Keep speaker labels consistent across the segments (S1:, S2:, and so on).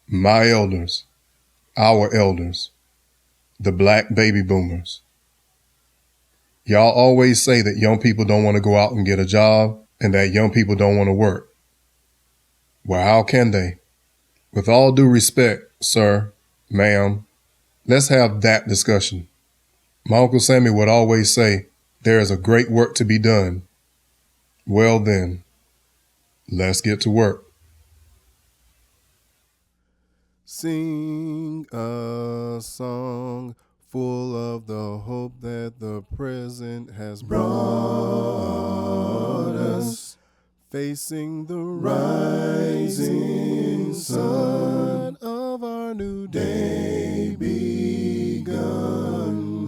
S1: My elders, our elders, the black baby boomers. Y'all always say that young people don't want to go out and get a job and that young people don't want to work. Well, how can they? With all due respect, sir, ma'am, let's have that discussion. My Uncle Sammy would always say, there is a great work to be done. Well then, let's get to work.
S2: Sing a song full of the hope that the present has brought us, facing the rising sun of our new day begun.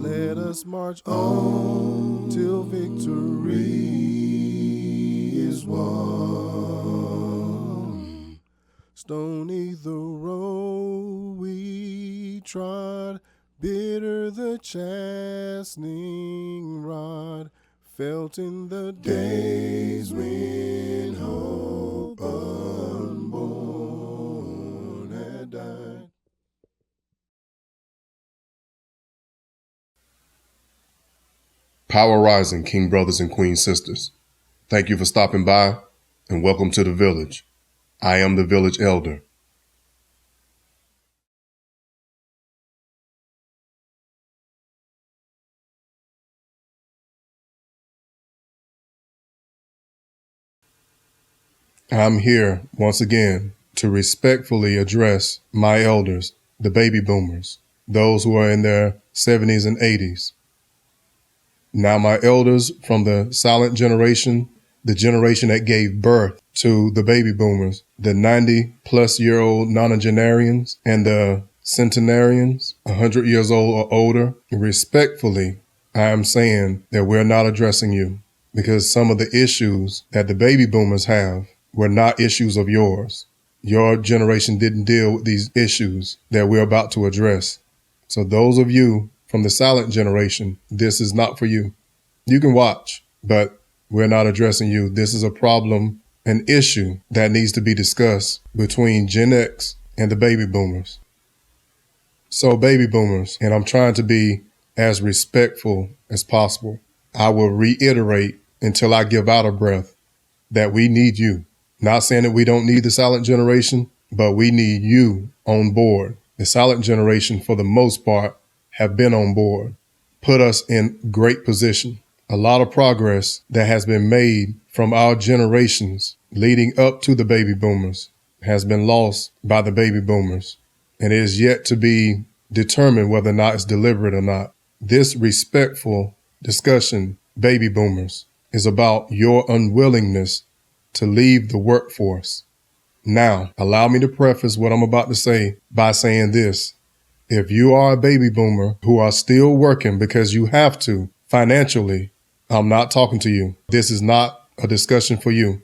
S2: Let us march on till victory is won. Stony the road we trod, bitter the chastening rod, felt in the days when hope unborn had died.
S1: Power rising, king brothers and queen sisters. Thank you for stopping by and welcome to the village. I am the village elder. I'm here once again to respectfully address my elders, the baby boomers, those who are in their 70s and 80s. Now, my elders from the silent generation, the generation that gave birth to the baby boomers, the 90-plus-year-old nonagenarians and the centenarians, 100 years old or older, respectfully, I am saying that we're not addressing you because some of the issues that the baby boomers have were not issues of yours. Your generation didn't deal with these issues that we're about to address. So those of you from the silent generation, this is not for you. You can watch, but we're not addressing you. This is a problem, an issue that needs to be discussed between Gen X and the baby boomers. So baby boomers, and I'm trying to be as respectful as possible, I will reiterate until I give out of breath that we need you. Not saying that we don't need the silent generation, but we need you on board. The silent generation, for the most part, have been on board, put us in great position. A lot of progress that has been made from our generations leading up to the baby boomers has been lost by the baby boomers, and it is yet to be determined whether or not it's deliberate or not. This respectful discussion, baby boomers, is about your unwillingness to leave the workforce. Now, allow me to preface what I'm about to say by saying this. If you are a baby boomer who are still working because you have to financially, I'm not talking to you. This is not a discussion for you.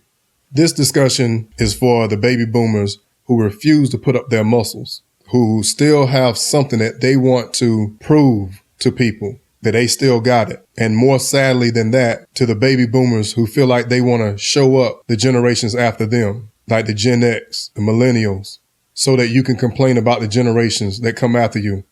S1: This discussion is for the baby boomers who refuse to put up their muscles, who still have something that they want to prove to people that they still got it. And more sadly than that, to the baby boomers who feel like they want to show up the generations after them, like the Gen X, the millennials, so that you can complain about the generations that come after you.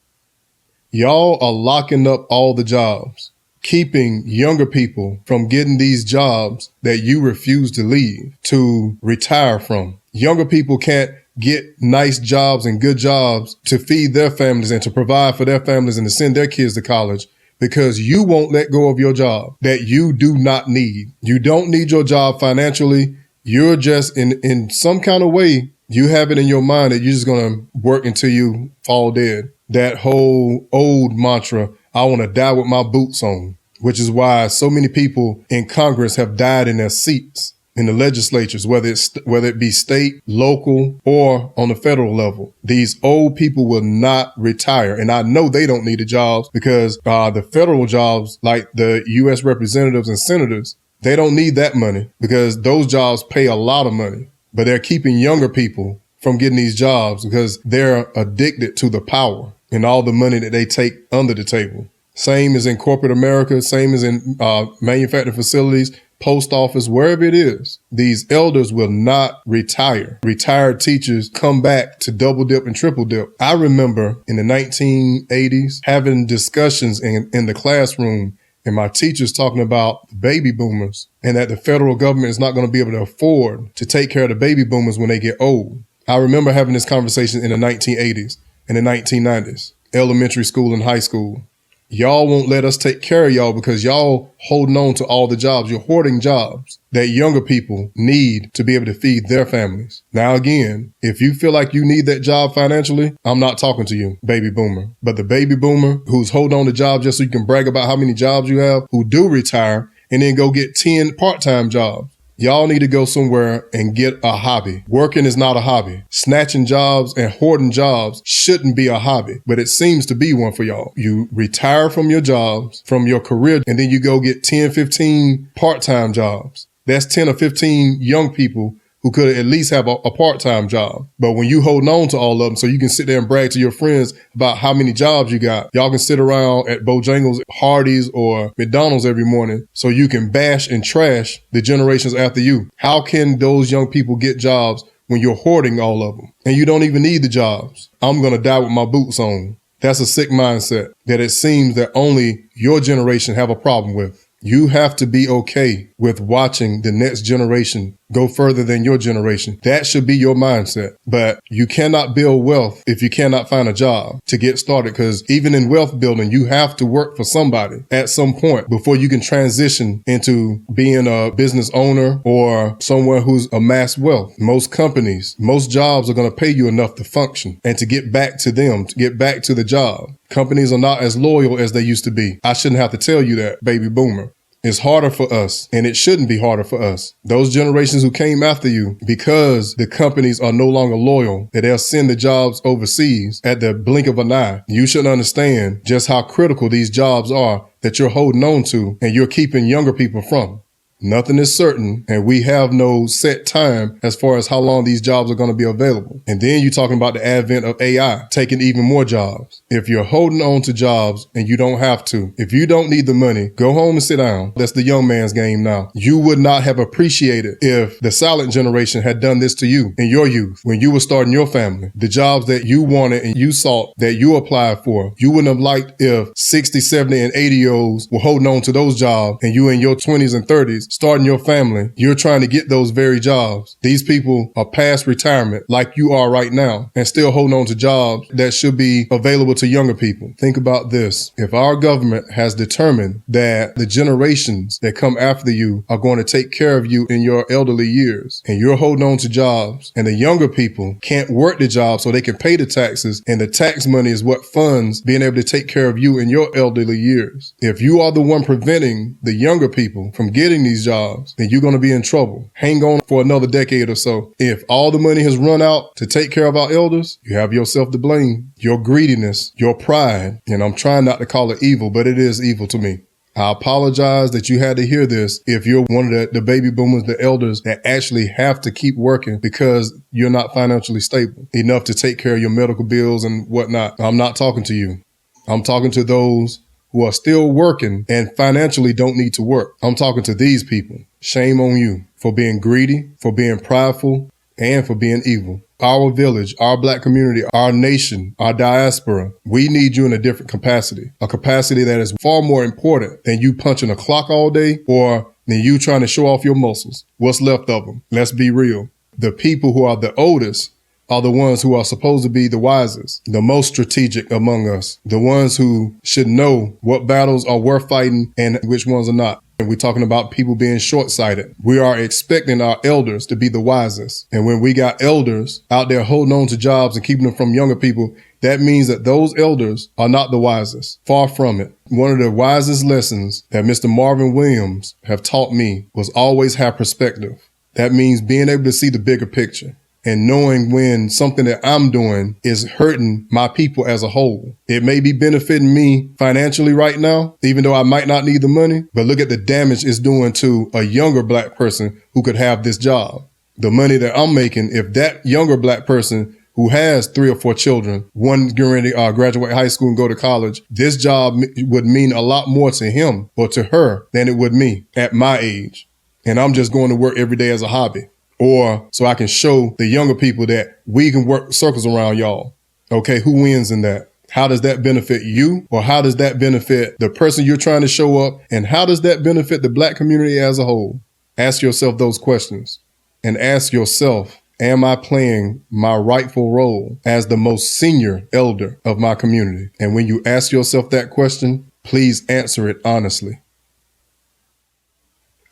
S1: Y'all are locking up all the jobs, keeping younger people from getting these jobs that you refuse to leave, to retire from. Younger people can't get nice jobs and good jobs to feed their families and to provide for their families and to send their kids to college because you won't let go of your job that you do not need. You don't need your job financially. You're just in some kind of way, you have it in your mind that you're just going to work until you fall dead. That whole old mantra, I want to die with my boots on, which is why so many people in Congress have died in their seats, in the legislatures, whether it be state, local, or on the federal level. These old people will not retire. And I know they don't need the jobs because the federal jobs, like the U.S. representatives and senators, they don't need that money because those jobs pay a lot of money. But they're keeping younger people from getting these jobs because they're addicted to the power and all the money that they take under the table. Same as in corporate America, same as in manufacturing facilities. post office, wherever it is. These elders will not retire. Retired teachers come back to double dip and triple dip. I remember in the 1980s having discussions in the classroom and my teachers talking about the baby boomers and that the federal government is not going to be able to afford to take care of the baby boomers when they get old. I remember having this conversation in the 1980s and the 1990s, elementary school and high school. Y'all won't let us take care of y'all because y'all holding on to all the jobs. You're hoarding jobs that younger people need to be able to feed their families. Now, again, if you feel like you need that job financially, I'm not talking to you, baby boomer. But the baby boomer who's holding on to jobs just so you can brag about how many jobs you have, who do retire and then go get 10 part-time jobs. Y'all need to go somewhere and get a hobby. Working is not a hobby. Snatching jobs and hoarding jobs shouldn't be a hobby, but it seems to be one for y'all. You retire from your jobs, from your career, and then you go get 10, 15 part-time jobs. That's 10 or 15 young people who could at least have a part-time job. But when you holding on to all of them so you can sit there and brag to your friends about how many jobs you got, y'all can sit around at Bojangles, Hardee's, or McDonald's every morning so you can bash and trash the generations after you. How can those young people get jobs when you're hoarding all of them? And you don't even need the jobs. I'm going to die with my boots on. That's a sick mindset that it seems that only your generation have a problem with. You have to be okay with watching the next generation go further than your generation. That should be your mindset. But you cannot build wealth if you cannot find a job to get started, because even in wealth building, you have to work for somebody at some point before you can transition into being a business owner or someone who's amassed wealth. Most companies, most jobs are going to pay you enough to function and to get back to them, to get back to the job. Companies are not as loyal as they used to be. I shouldn't have to tell you that, baby boomer. It's harder for us, and it shouldn't be harder for us. Those generations who came after you, because the companies are no longer loyal, that they'll send the jobs overseas at the blink of an eye. You should understand just how critical these jobs are that you're holding on to and you're keeping younger people from. Nothing is certain, and we have no set time as far as how long these jobs are going to be available. And then you're talking about the advent of AI taking even more jobs. If you're holding on to jobs and you don't have to, if you don't need the money, go home and sit down. That's the young man's game now. You would not have appreciated if the silent generation had done this to you in your youth when you were starting your family. The jobs that you wanted and you sought, that you applied for, you wouldn't have liked if 60, 70, and 80-year-olds were holding on to those jobs and you in your 20s and 30s starting your family, you're trying to get those very jobs. These people are past retirement like you are right now and still holding on to jobs that should be available to younger people. Think about this. If our government has determined that the generations that come after you are going to take care of you in your elderly years and you're holding on to jobs and the younger people can't work the job so they can pay the taxes, and the tax money is what funds being able to take care of you in your elderly years. If you are the one preventing the younger people from getting these jobs, then you're going to be in trouble. Hang on for another decade or so. If all the money has run out to take care of our elders, you have yourself to blame. Your greediness, your pride, and I'm trying not to call it evil, but it is evil to me. I apologize that you had to hear this if you're one of the baby boomers, the elders that actually have to keep working because you're not financially stable enough to take care of your medical bills and whatnot. I'm not talking to you. I'm talking to those who are still working and financially don't need to work. I'm talking to these people. Shame on you for being greedy, for being prideful, and for being evil. Our village, our Black community, our nation, our diaspora, we need you in a different capacity, a capacity that is far more important than you punching a clock all day or than you trying to show off your muscles. What's left of them? Let's be real. The people who are the oldest are the ones who are supposed to be the wisest, the most strategic among us, the ones who should know what battles are worth fighting and which ones are not. And we're talking about people being short-sighted. We are expecting our elders to be the wisest. And when we got elders out there holding on to jobs and keeping them from younger people, that means that those elders are not the wisest. Far from it. One of the wisest lessons that Mr. Marvin Williams have taught me was always have perspective. That means being able to see the bigger picture and knowing when something that I'm doing is hurting my people as a whole. It may be benefiting me financially right now, even though I might not need the money, but look at the damage it's doing to a younger Black person who could have this job. The money that I'm making, if that younger Black person who has 3 or 4 children, one going to graduate high school and go to college, this job would mean a lot more to him or to her than it would me at my age. and I'm just going to work every day as a hobby. Or so I can show the younger people that we can work circles around y'all. Okay, who wins in that? How does that benefit you? Or how does that benefit the person you're trying to show up? And how does that benefit the Black community as a whole? Ask yourself those questions and ask yourself, am I playing my rightful role as the most senior elder of my community? And when you ask yourself that question, please answer it honestly.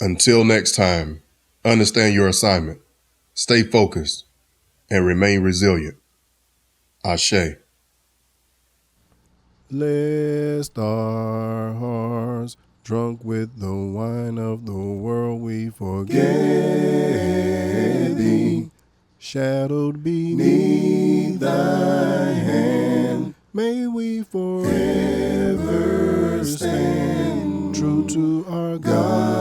S1: Until next time, understand your assignment, stay focused, and remain resilient. Ashe.
S2: Lest our hearts, drunk with the wine of the world, we forget thee. Shadowed beneath thy hand, may we forever stand true to our God.